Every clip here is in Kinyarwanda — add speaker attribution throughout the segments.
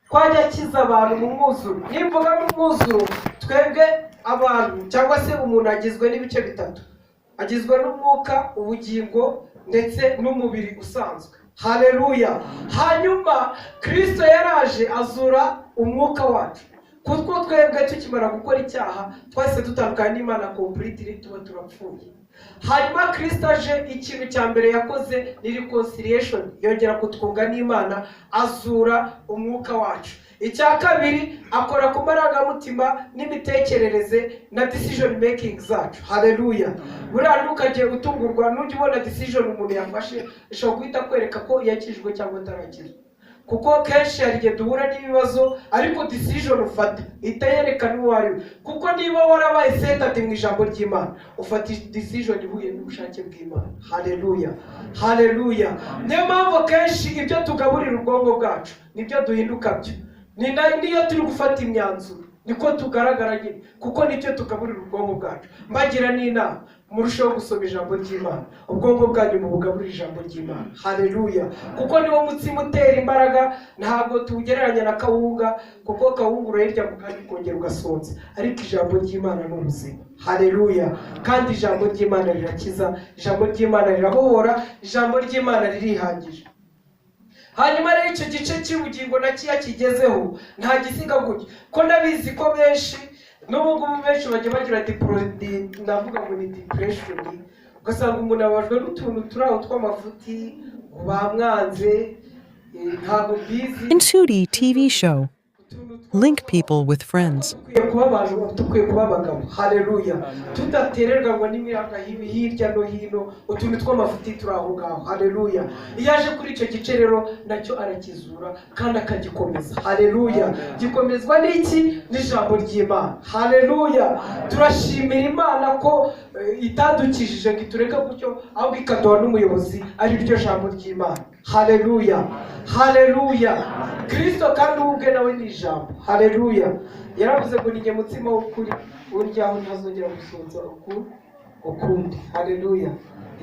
Speaker 1: kwajya akiza abantu mu mwuzuro. Nimvuga mu mwuzuro, twebwe abantu cyangwa se umuntu agizwe n'ibice bitatu, agizwe n'umwuka, ubugingo ndetse n'umubiri usanzwe. Haleluya. Hanyuma Kristo yaraje azura umwuka wacu, kuko twebwe tukimara gukora icyaha twese dutandukanye n'Imana completely, tuba turapfuye. Hanyuma Kristo aje, ikintu cya mbere yakoze ni reconciliation, yongera kutwunga n'Imana, azura umwuka wacu. Icya kabiri, akora ku marangamutima n'imitekerereze na decision making zacu. Haleluya. Buriya ntukajye utungurwa n'ujya ubona decision umuntu yafashe ishobora guhita kwereka ko yakijwe cyangwa atarakizwa, kuko kenshi hari igihe duhura n'ibibazo ariko decision ufata itayerekana uwo ari we. Kuko niba warabaye centered mu ijambo ry'Imana, ufata decision ihuye n'ubushake bw'Imana. Haleluya. Haleluya. Niyo mpamvu kenshi ibyo tugaburira ubwonko bwacu nibyo duhinduka byo. Niyo turi gufata imyanzuro niko tugaragara nyine, kuko nicyo tugaburira ubwonko bwacu. Mbagira n'inama, murushaho gusoma ijambo ry'Imana, ubwonko bwanyu mubugaburira ijambo ry'Imana. Haleluya. Kuko niwo mutsima utera imbaraga, ntabwo tuwugereranya na kawunga, kuko kawunga urayirya mukandi kongera ugasonza, ariko ijambo ry'Imana ni ubuzima. Haleluya. Kandi ijambo ry'Imana rirakiza, ijambo ry'Imana rirabohora, ijambo ry'Imana ririhangije. Hanyuma rero icyo gice cy'ubugingo na kiya kigezeho nta gisiga gutya, ko ndabizi ko benshi n'ubu ngubu benshi bajya bagira ndavuga ngo ni depression, ugasanga umuntu abajwe n'utuntu turi aho tw'amafuti, bamwanze, ntabwo bizi.
Speaker 2: Intudi TV show. Link people with friends.
Speaker 1: Tukwiye kuba abagabo. Haleluya. Tudatererwa ngo n'imiyaga hirya no hino, utuntu tw'amafuti turi aho ngaho. Haleluya. Iyo aje kuri icyo gice rero nacyo arakizura kandi akagikomeza. Haleluya. Gikomezwa n'iki? N'ijambo ry'Imana. Haleluya. Turashimira Imana ko itadukijije ngo itureke gutyo, ahubwo ikaduha n'umuyobozi ari ryo jambo ry'Imana. Haleluya. Haleluya. Kristo kandi ubwe nawe ni ijambo. Haleluya. Yaravuze ngo ni mutsima w'ukuri, uryaho ntazongera gusonza ukundi. Haleluya.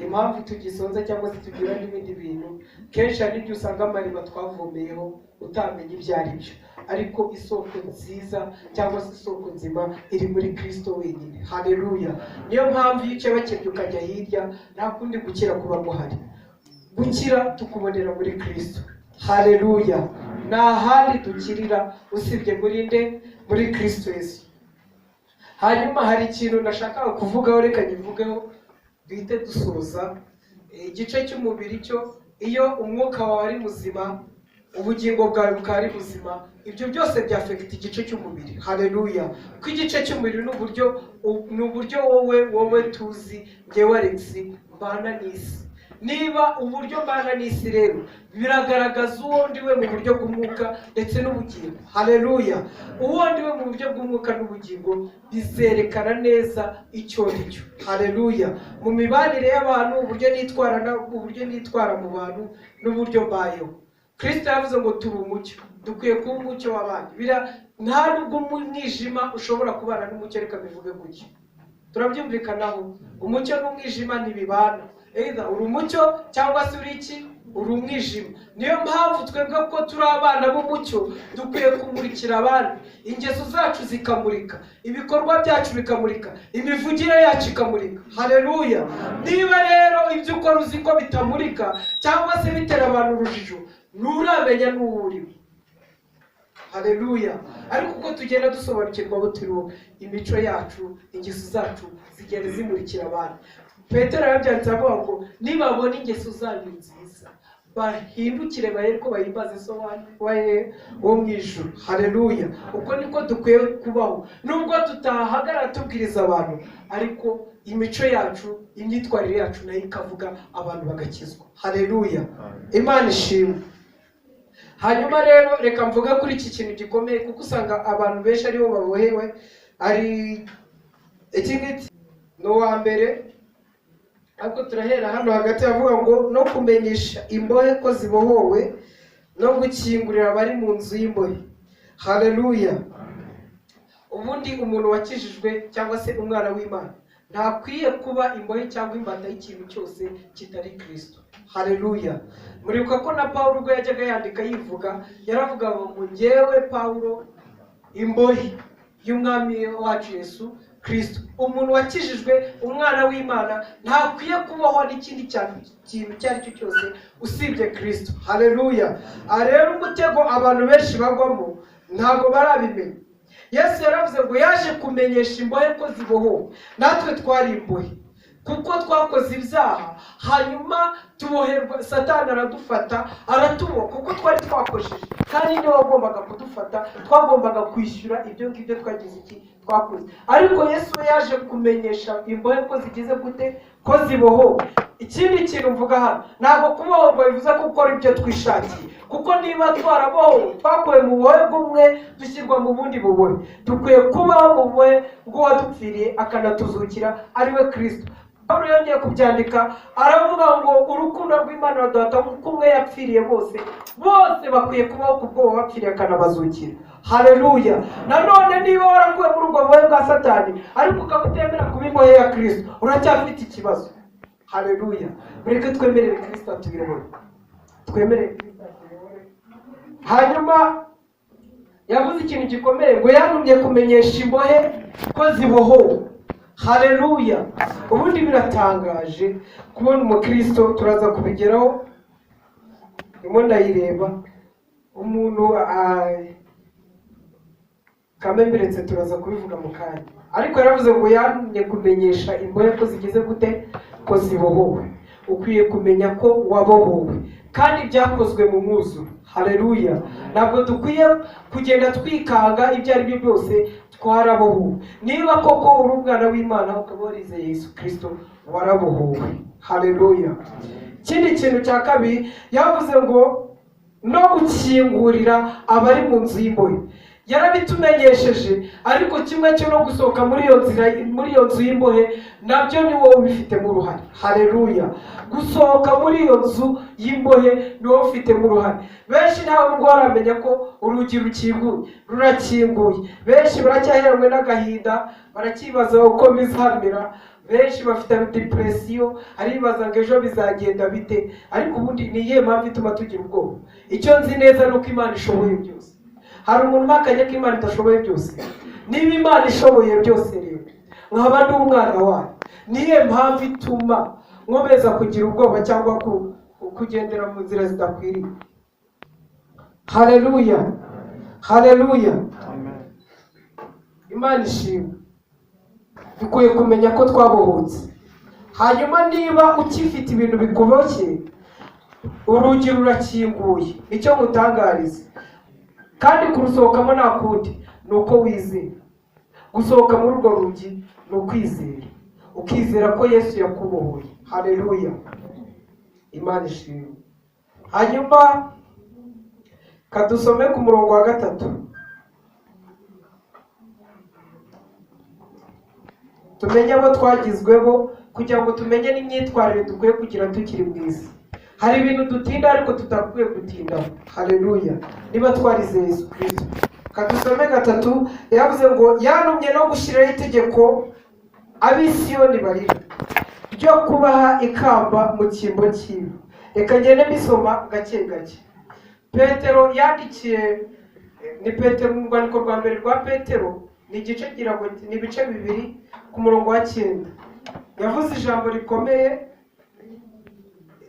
Speaker 1: Impamvu tugisonza cyangwa se tugira n'ibindi bintu, kenshi hari ibyo usanga amariba twavumeyeho utamenya ibyo ari byo, ariko isoko nziza cyangwa se isoko nzima iri muri Kristo wenyine. Haleluya. Niyo mpamvu iyo ukebakebye ukajya hirya, nta kundi gukira kuba guhari. Gukira tukubonera muri Kristo. Haleluya. Nta handi dukirira usibye muri Kristo Yesu. Hanyuma hari ikintu nashakaga kuvugaho, reka nyivugeho bite dusoza. Igice cy'umubiri cyo, iyo umwuka wawe ari muzima, ubugingo bwawe bukaba ari buzima, ibyo byose byafekita igice cy'umubiri. Haleluya. Ko igice cy'umubiri n'uburyo wowe tuzi, ngewe Alex mbana n'isi. Niba uburyo mbana n'isi rero biragaragaza uwo ndiwe mu buryo bw'umwuka ndetse n'ubugingo. Haleluya. Uwo ndiwe mu buryo bw'umwuka n'ubugingo bizerekana neza icyo ndicyo. Haleluya. Mu mibanire y'abantu, uburyo nitwara mu bantu n'uburyo mbayeho. Kristo yavuze ngo turi umucyo, dukwiye kuba umucyo w'abandi. Nta nubwo umwijima ushobora kubana n'umucyo, reka bivuge gutyo. Turabyumvikanaho. Umucyo n'umwijima ntibibana. Either uri umucyo cyangwa se uri iki? Uri umwijima. Niyo mpamvu twebwe ko turi abana b'umucyo dukwiye kumurikira abandi. Ingeso zacu zikamurika, ibikorwa byacu bikamurika, imivugire yacu ikamurika. Haleluya. Niba rero ibyo ukora uzi ko bitamurika cyangwa se bitera abantu urujijo, nturamenya n'uwo uriwe. Haleluya. Ariko uko tugenda dusobanukirwa abo turiho, imico yacu, ingeso zacu zigenda zimurikira abandi. Petero yabyanditse avuga ngo nibabona ingeso zanyu nziza bahindukire ko bahimbaze so wo mu ijuru. Haleluya. Uko niko dukwiye kubaho, nubwo tutahagarara tubwiriza abantu, ariko imico yacu, imyitwarire yacu nayo ikavuga abantu bagakizwa. Haleluya. Imana ishimwe. Hanyuma rero reka mvuga kuri iki kintu gikomeye, kuko usanga abantu benshi aribo babohewe. Ari ikingiti no wa mbere, ariko turahera hano hagati yavuga ngo no kumenyesha imbohe ko zibohowe no gukingurira abari mu nzu y'imbohe. Haleluya. Ubundi umuntu wakijijwe cyangwa se umwana w'Imana ntakwiye kuba imbohe cyangwa imbata y'ikintu cyose kitari Kristo. haleluya. Muribuka ko na Pawulo ubwo yajyaga yandika yivuga, yaravuga ngo njyewe Pawulo imbohe y'umwami wacu Yesu Kristo. Umuntu wakijijwe, umwana w'Imana, ntakwiye kubaho n'ikindi kintu icyo ari cyo cyose usibye Kristo, haleluya. Rero umutego abantu benshi bagwamo ntabwo barabimenya. Yesu yaravuze ngo yaje kumenyesha imbohe ko zibohowe. Natwe twari imbohe kuko twakoze ibyaha, hanyuma tuboherwa, Satani aradufata aratuboha kuko twari twakojeje, kandi niwe wagombaga kudufata, twagombaga kwishyura ibyo ngibyo twagize iki twakoze. Ariko Yesu yaje kumenyesha imbohe ko zigize gute, ko zibohowe. Ikindi kintu mvuga hano, ntabwo kubohorwa bivuze ko gukora ibyo twishakiye, kuko niba twarabohowe, twakuwe mu bubohe bw'umwe dushyirwa mu bundi bubohe. Dukwiye kubaho mu bubohe bw'uwadupfiriye akanatuzukira, ariwe Kristo. Pawulo yongeye kubyandika aravuga ngo urukundo rw'Imana ruduhata kuko umwe yapfiriye bose bakwiye kubaho kubwo bapfiriye akanabazukira, haleluya. Nanone niba warakuwe muri ubwo bubohe bwa Satani ariko ukabutemera kuba imbohe ya Kristo, uracyafite ikibazo, haleluya. Mureke twemerere Kristo atuyobore, twemerere Kristo atuyobore. Hanyuma yavuze ikintu gikomeye ngo yantumye kumenyesha imbohe ko zibohowe, haleluya. Ubundi biratangaje kubona umukristo, turaza kubigeraho, ndimo ndayireba, umuntu kamemberetse, turaza kubivuga mu kanya. Ariko yaravuze ngo yantumye kumenyesha imbohe ko zigize gute, ko zibohowe. Ukwiye kumenya ko wabohowe kandi byakozwe mu mwuzuro, haleluya. Ntabwo dukwiye kugenda twikanga ibyo ari byo byose, twarabohowe. Niba koko uri umwana w'Imana ukaba warizeye Yesu Kristo, warabohowe, haleluya. Ikindi kintu cya kabiri yavuze ngo no gukingurira abari mu nzu y'imbohe. Yarabitumenyesheje, ariko kimwe cyo no gusohoka muri iyo nzu y'imbohe nabyo ni wowe ubifitemo uruhare, haleluya. Gusohoka muri iyo nzu y'imbohe ni wowe ufitemo uruhare. Benshi ntabwo baramenya ko urugi rurakinguye. Benshi baracyaheranwe n'agahinda, baracyibaza uko bizahamira. Benshi bafite depression, aribaza ngo ejo bizagenda bite. Ariko ubundi ni iyihe mpamvu ituma tugira ubwoba? Icyo nzi neza ni uko Imana ishoboye byose. Hari umuntu umakanye ko Imana idashoboye byose? Niba Imana ishoboye byose rero nkaba ndi umwana wayo, niye mpamvu ituma nkomeza kugira ubwoba cyangwa kugendera mu nzira zidakwiriye? Haleluya, haleluya, Imana ishimwe. Dukwiye kumenya ko twabohotse. Hanyuma niba ukifite ibintu bikuboshye, urugi rurakinguye, icyo ngutangariza, kandi kurusohokamo nta kundi ni uko wizera. Gusohoka muri urwo rugi ni ukwizera, ukizera ko Yesu yakubohoye, haleluya, Imana ishimwe. Hanyuma kadusome ku murongo wa 3, tumenye abo twagizweho kugira ngo tumenye n'imyitwarire dukwiye kugira tukiri mu isi. Hari ibintu dutinda ariko tutakwiye gutindaho, haleluya, niba twarizeye Yesu Kristo. Kadusome 3, yavuze ngo yantumye no gushyiraho itegeko ab'Isiyoni barira, ryo kubaha ikamba mu cyimbo cy'ivu. Reka ngende mbisoma gake gake. Petero yandikiye, ni Petero mu rwandiko rwa mbere rwa Petero, ni igice kirago, ni ibice 2 ku murongo wa 9. Yavuze ijambo rikomeye,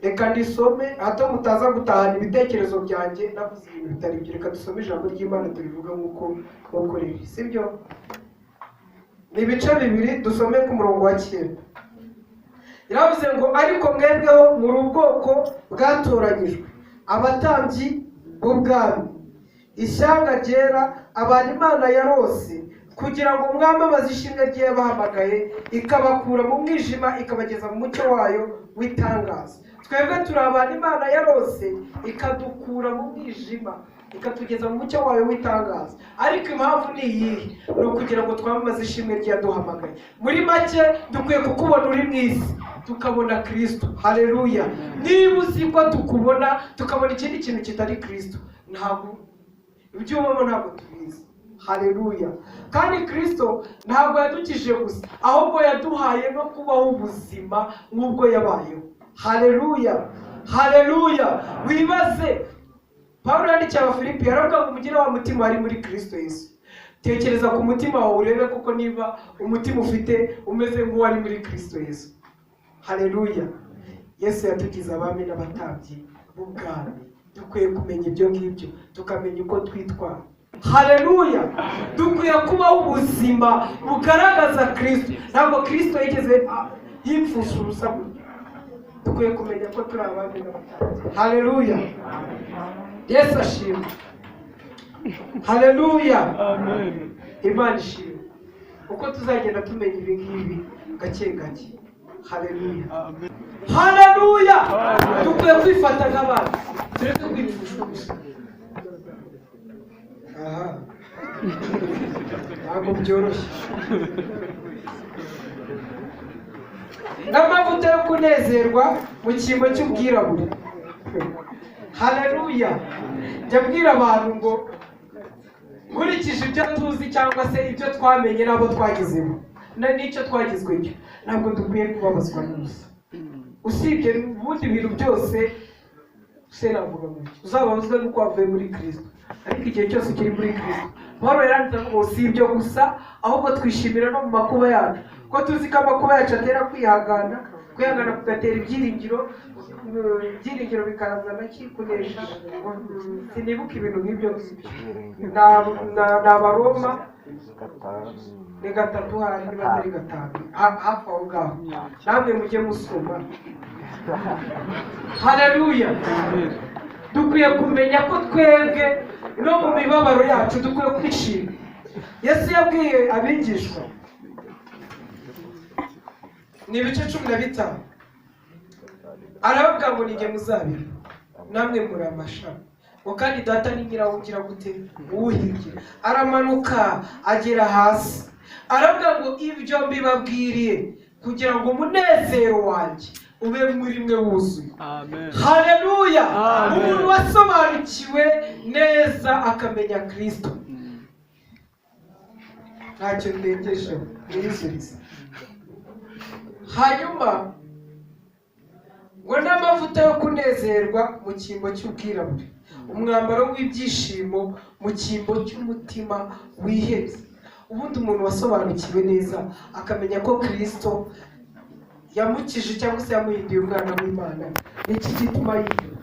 Speaker 1: reka ndisome hato mutaza gutahana ibitekerezo byanjye navuze ibintu bitari byo. Reka dusome ijambo ry'Imana turivuga nk'uko riri, sibyo? Ni ibice 2, dusome ku murongo wa 9. Yaravuze ngo ariko mwebweho muri ubwoko bwatoranyijwe, abatambyi b'ubwami, ishyanga ryera, abantu Imana yarose, kugira ngo mwamamaze ishimwe ry'abahamagaye, ikabakura mu mwijima ikabageza mu mucyo wayo w'itangaza. Twebwe turi abantu Imana yarose, ikadukura mu mwijima ikatugeza mu mucyo wayo w'itangaza. Ariko impamvu ni iyihe? Ni ukugira ngo twamamaze ishimwe ry'aduhamagaye. Muri make dukwiye kukubona uri mu isi, tukabona Kristo, haleluya. Niba uzi ko tukubona tukabona ikindi kintu kitari Kristo, ntabwo ibyo ubamo ntabwo tubizi, haleluya. Kandi Kristo ntabwo yadukije gusa, ahubwo yaduhaye no kubaho ubuzima nk'ubwo yabayeho, haleluya. haleluya. wibaze Pawulo yandikiye Abafilipi aravuga ngo mugire wa mutima wari muri Kristo Yesu. Tekereza ku mutima wawe urebe kuko niba umutima ufite umeze nk'uwari muri Kristo Yesu. Haleluya. Yesu yatugize abami n'abatambyi b'ubwami. Dukwiye kumenya ibyo ngibyo, tukamenya uko twitwara. Haleluya. Dukwiye kubaho ubuzima bugaragaza Kristo. Ntabwo Kristo yigeze yipfusha ubusa. Dukwiye kumenya ko turi abami n'abatambyi. Haleluya. Yesu ashimwe. Haleluya.
Speaker 3: Amen.
Speaker 1: Imana ishimwe. Uko tuzagenda tumenya ibi ngibi gake gake. Haleluya.
Speaker 3: Amen.
Speaker 1: Haleluya. Dukwiye kwifata nk'abandi. Tureke kwipfusha gusa. Aha. Ntabwo byoroshye. N'amavuta yo kunezerwa mu cyimbo cy'ubwirabure. Haleluya. Jya bwira abantu ngo nkurikije ibyo tuzi cyangwa se ibyo twamenye n'abo twagezemo n'icyo twagizweho, ntabwo dukwiye kubabazwa n'ubusa. Usibye ubundi bintu byose se navuga ngo uzababazwa n'uko wavuye muri Kristo, ariko igihe cyose kiri muri Kristo. Pawulo yaranditse ngo si ibyo gusa ahubwo twishimira no mu makuba yacu, ko tuzi ko amakuba yacu atera kwihangana kugatera ibyiringiro, ibyiringiro bikarazana kunesha. Sinibuka ibintu nk'ibyo ni Abaroma ni 3 hari niba atari 5 hafi aho ngaho, namwe mujye musoma. Haleluya. Dukwiye kumenya ko twebwe no mu mibabaro yacu dukwiye kwishima. Yesu yabwiye abigishwa ni ibice 15 aravuga ngo nige muzabibu namwe muri amashami ngo kandi data ni nyirawo ugira gute uwuhingira. Aramanuka agera hasi aravuga ngo ibyo mbibabwiriye kugira ngo umunezero wanjye ube muri mwe wuzuye.
Speaker 3: Amen.
Speaker 1: Haleluya. Umuntu wasobanukiwe neza akamenya Kristo ntacyo ndengeje yisubiza. Hanyuma ngo n'amavuta yo kunezerwa mu cyimbo cy'ubwirabure, umwambaro w'ibyishimo mu cyimbo cy'umutima wihebye. Ubundi umuntu wasobanukiwe neza akamenya ko Kristo yamukije cyangwa se yamuhinduye umwana w'Imana, n'iki gituma yiheba.